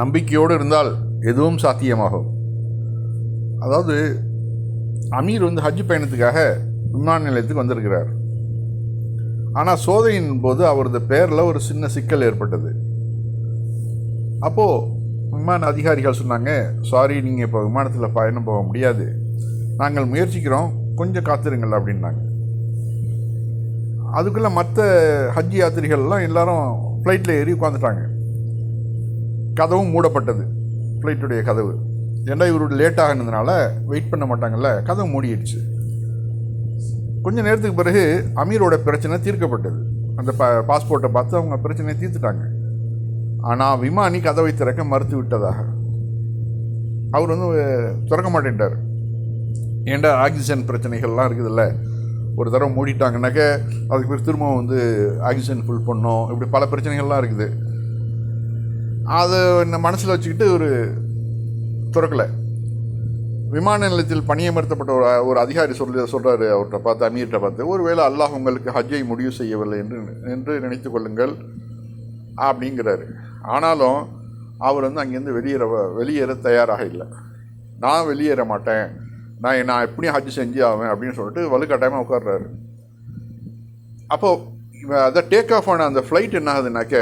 நம்பிக்கையோடு இருந்தால் எதுவும் சாத்தியமாகும். அதாவது அமீர் ஹஜ் பயணத்துக்காக விமான நிலையத்துக்கு வந்திருக்கிறார். ஆனால் சோதனையின் போது அவரது பேரில் ஒரு சின்ன சிக்கல் ஏற்பட்டது. அப்போது விமான அதிகாரிகள் சொன்னாங்க, சாரி, நீங்கள் இப்போ விமானத்தில் பயணம் போக முடியாது, நாங்கள் முயற்சிக்கிறோம், கொஞ்சம் காத்திருங்கள் அப்படின்னாங்க. அதுக்குள்ளே மற்ற ஹஜ் யாத்திரிகள்லாம் எல்லாரும் ஃப்ளைட்டில் ஏறி உட்காந்துட்டாங்க. கதவும் மூடப்பட்டது, ஃப்ளைட்டுடைய கதவு. ஏன்னா இவருடைய லேட் ஆகினதுனால வெயிட் பண்ண மாட்டாங்கல்ல, கதவு மூடிடுச்சு. கொஞ்சம் நேரத்துக்கு பிறகு அமீரோட பிரச்சனை தீர்க்கப்பட்டது. அந்த பாஸ்போர்ட்டை பார்த்து அவங்க பிரச்சனையை தீர்த்துட்டாங்க. ஆனால் விமானி கதவை திறக்க மறுத்து விட்டதாக. அவர் திறக்க மாட்டேன்ட்டார். ஏண்டா ஆக்சிஜன் பிரச்சனைகள்லாம் இருக்குதுல்ல, ஒரு தடவை மூடிட்டாங்கன்னாக்க அதுக்கு பேர் திரும்ப ஆக்சிஜன் ஃபுல் பண்ணோம், இப்படி பல பிரச்சனைகள்லாம் இருக்குது. அதை மனசில் வச்சுக்கிட்டு ஒரு திறக்கலை. விமான நிலையத்தில் பணியமர்த்தப்பட்ட ஒரு அதிகாரி சொல்கிறாரு அவர்கிட்ட பார்த்து, அமீர்கிட்ட பார்த்து, ஒருவேளை அல்லாஹ் உங்களுக்கு ஹஜ்ஜை முடிவு செய்யவில்லை என்று நினைத்து கொள்ளுங்கள் அப்படிங்கிறாரு. ஆனாலும் அவர் அங்கேருந்து வெளியேற தயாராக இல்லை. நான் வெளியேற மாட்டேன், நான் எப்படியும் ஹஜ் செஞ்சு ஆவேன் அப்படின்னு சொல்லிட்டு வலுக்கட்டாயமாக உட்கார்றாரு. அப்போது அதை டேக் ஆஃப் ஆன அந்த ஃப்ளைட் என்ன ஆகுதுனாக்க,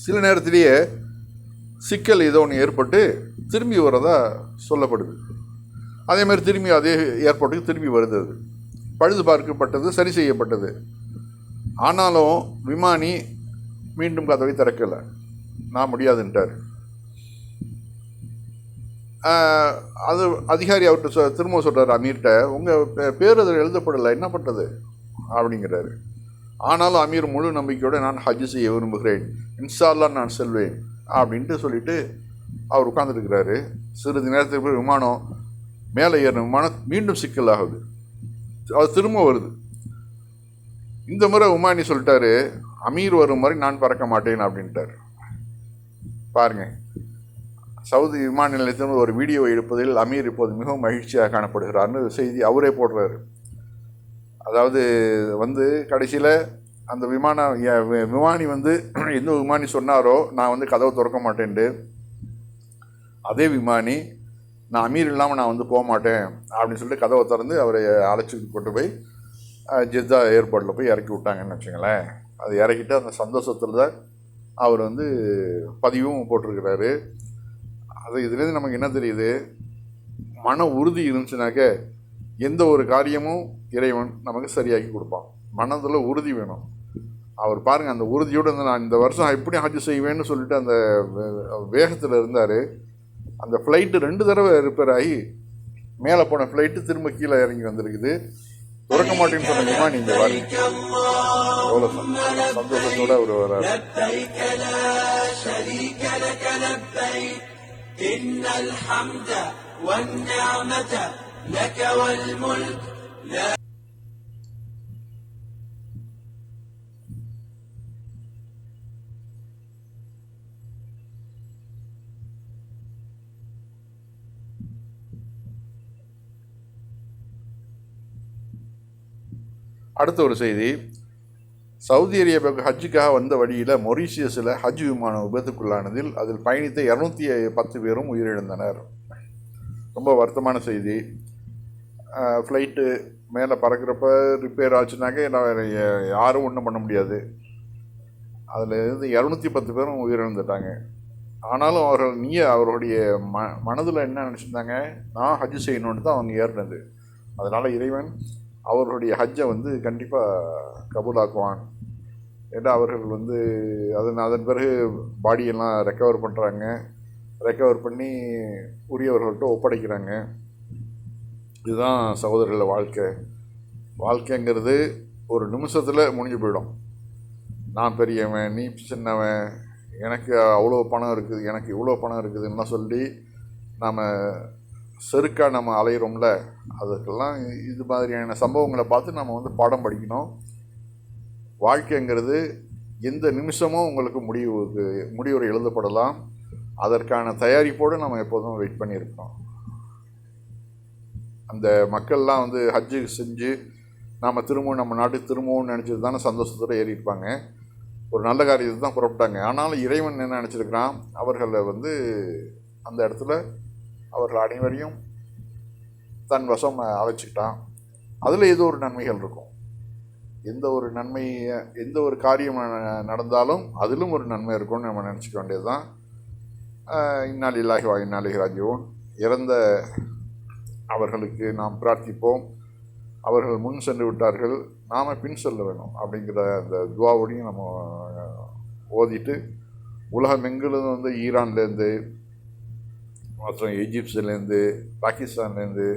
சில நேரத்திலேயே சிக்கல் ஏதோ ஒன்று ஏற்பட்டு திரும்பி வரதா சொல்லப்படுது. அதேமாதிரி திரும்பி அதே ஏர்போர்ட்டுக்கு திரும்பி வருது. அது பழுது பார்க்கப்பட்டது, சரி செய்யப்பட்டது. ஆனாலும் விமானி மீண்டும் கதவை திறக்கலை, நான் முடியாதுன்ட்டார். அது அதிகாரி அவர்கிட்ட திரும்ப சொல்கிறார், அமீர்கிட்ட, உங்கள் பேர் அதில் எழுதப்படலை, என்ன பண்ணுறது அப்படிங்கிறாரு. ஆனாலும் அமீர் முழு நம்பிக்கையோடு நான் ஹஜ் செய்ய விரும்புகிறேன், இன்ஷா அல்லாஹ் நான் செல்வேன் அப்படின்ட்டு சொல்லிவிட்டு அவர் உட்காந்துருக்கிறாரு. சிறிது நேரத்துக்கு போய் விமானம் மேலே ஏறின விமானம் மீண்டும் சிக்கல் ஆகுது. அது திரும்ப வருது. இந்த முறை விமானி சொல்லிட்டாரு, அமீர் வரும் முறை நான் பறக்க மாட்டேன் அப்படின்ட்டார். பாருங்க, சவுதி விமான நிலையத்தில் ஒரு வீடியோ எடுப்பதில் அமீர் இப்போது மிகவும் மகிழ்ச்சியாக காணப்படுகிறார்னு செய்தி அவரே போடுறாரு. அதாவது கடைசியில் அந்த விமானி எந்த விமானி சொன்னாரோ நான் கதவை திறக்க மாட்டேன்ட்டு, அதே விமானி நான் அமீர் இல்லாமல் நான் போக மாட்டேன் அப்படின்னு சொல்லிட்டு கதவை திறந்து அவரை அழைச்சி கொண்டு போய் ஜெத்தா ஏர்போர்ட்டில் போய் இறக்கி விட்டாங்கன்னு வச்சுங்களேன். அது இறக்கிட்டு அந்த சந்தோஷத்தில் தான் அவர் பதிவும் போட்டிருக்கிறாரு. இதுலேருந்து நமக்கு என்ன தெரியுது, மன உறுதி இருந்துச்சுனாக்க எந்த ஒரு காரியமும் இறைவன் நமக்கு சரியாக்கி கொடுப்பான். மனதில் உறுதி வேணும். அவர் பாருங்கள், அந்த உறுதியோடு நான் இந்த வருஷம் எப்படி ஹஜ் செய்வேன்னு சொல்லிட்டு அந்த வேகத்தில் இருந்தார். அந்த ஃப்ளைட்டு 2 தடவை ரிப்பேர் ஆகி மேலே போன ஃப்ளைட்டு திரும்ப கீழே இறங்கி வந்திருக்குது. திறக்க மாட்டேன்னு சொன்னீங்கன்னா நீங்கள் வாங்க, எவ்வளோ சந்தோஷத்தோடு அவர் வர்றாரு. அடுத்த ஒரு செய்தி, சவுதி அரேபியாவுக்கு ஹஜ்ஜுக்காக வந்த வழியில் மொரீஷியஸில் ஹஜ் விமானம் விபத்துக்குள்ளானதில் அதில் பயணித்த 210 பேரும் உயிரிழந்தனர். ரொம்ப வருத்தமான செய்தி. ஃப்ளைட்டு மேலே பறக்கிறப்ப ரிப்பேர் ஆச்சுனாக்க யாரும் ஒன்றும் பண்ண முடியாது. அதில் 210 பேரும் உயிரிழந்துட்டாங்க. ஆனாலும் அவர்களுடைய மனதில் என்ன நினச்சிருந்தாங்க, நான் ஹஜ் செய்யணுன்னு தான் அவங்க ஏறினது. அதனால் இறைவன் அவர்களுடைய ஹஜ்ஜை கண்டிப்பாக கபூலாக்குவான். ஏன்னா அவர்கள் அதன் பிறகு பாடியெல்லாம் ரெக்கவர் பண்ணுறாங்க, ரெக்கவர் பண்ணி உரியவர்கள்ட்ட ஒப்படைக்கிறாங்க. இதுதான் சகோதரர்கள் வாழ்க்கைங்கிறது ஒரு நிமிஷத்தில் முடிஞ்சு போயிடும். நான் பெரியவன், நீ சின்னவன், எனக்கு அவ்வளோ பணம் இருக்குது, எனக்கு இவ்வளோ பணம் இருக்குதுன்னா சொல்லி நாம் செருக்காக நம்ம அலையிறோம்ல, அதுக்கெல்லாம் இது மாதிரியான சம்பவங்களை பார்த்து நம்ம பாடம் படிக்கணும். வாழ்க்கைங்கிறது எந்த நிமிஷமும் உங்களுக்கு முடிவுரை எழுதப்படலாம். அதற்கான தயாரிப்போடு நம்ம எப்போதும் வெயிட் பண்ணியிருக்கோம். அந்த மக்கள்லாம் ஹஜ்ஜு செஞ்சு நாம் திரும்பவும் நம்ம நாட்டுக்கு திரும்பவும் நினச்சது தானே சந்தோஷத்தோடு ஏறியிருப்பாங்க. ஒரு நல்ல காரியத்தை தான் புறப்பட்டாங்க. ஆனாலும் இறைவன் என்ன நினச்சிருக்கிறான், அவர்களை வந்து அந்த இடத்துல அவர்கள் அனைவரையும் தன் வசம் அழைச்சிக்கிட்டான். அதில் ஏதோ ஒரு நன்மைகள் இருக்கும். எந்த ஒரு நன்மை, எந்த ஒரு காரியம் நடந்தாலும் அதிலும் ஒரு நன்மை இருக்கும்னு நம்ம நினச்சிக்க வேண்டியது தான். இன்னா லில்லாஹி வ இன்னா இலைஹி ராஜிஊன். இறந்த அவர்களுக்கு நாம் பிரார்த்திப்போம். அவர்கள் முன் சென்று விட்டார்கள், நாம் பின் செல்ல வேணும் அப்படிங்கிற அந்த துவாவோடையும் நம்ம ஓதிட்டு, உலகமெங்கிலும் வந்து ஈரான்லேருந்து, மற்றும் எஜிப்ட்ஸ்லேருந்து, பாகிஸ்தான்லேருந்து,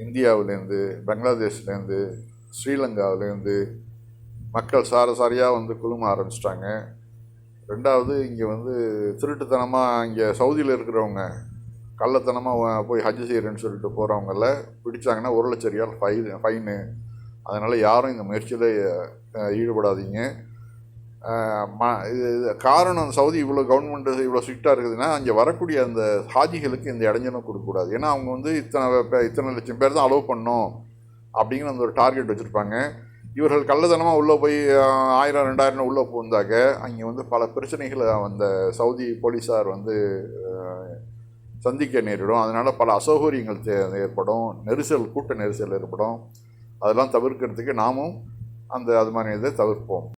இந்தியாவிலேருந்து, பங்களாதேஷ்லேருந்து, ஸ்ரீலங்காவிலேருந்து மக்கள் சாரியாக வந்து குழும ஆரம்பிச்சிட்டாங்க. ரெண்டாவது, இங்கே வந்து திருட்டுத்தனமாக இங்கே சவுதியில் இருக்கிறவங்க கள்ளத்தனமாக போய் ஹஜ் செய்கிறேன்னு சொல்லிட்டு போகிறவங்கள பிடிச்சாங்கன்னா 1,00,000 ரியால் ஃபைனு. அதனால் யாரும் இந்த முயற்சியில் ஈடுபடாதீங்க. இது காரணம், சவுதி இவ்வளோ கவர்மெண்ட்டு இவ்வளோ ஸ்ட்ரிக்டாக இருக்குதுன்னா, அங்கே வரக்கூடிய அந்த ஹாஜிகளுக்கு இந்த இடைஞ்சலும் கொடுக்கக்கூடாது. ஏன்னா அவங்க வந்து இத்தனை லட்சம் பேர் தான் அலோவ் பண்ணோம் அப்படிங்கிற அந்த ஒரு டார்கெட் வச்சுருப்பாங்க. இவர்கள் கள்ளத்தனமாக உள்ளே போய் 1000 2000 உள்ளே போந்தாக்க அங்கே வந்து பல பிரச்சனைகளை அந்த சவுதி போலீஸார் வந்து சந்திக்க நேரிடும். அதனால் பல அசௌகரியங்கள் ஏற்படும், நெரிசல், கூட்ட நெரிசல் ஏற்படும். அதெல்லாம் தவிர்க்கிறதுக்கு நாமும் அது மாதிரி இதை தவிர்ப்போம்.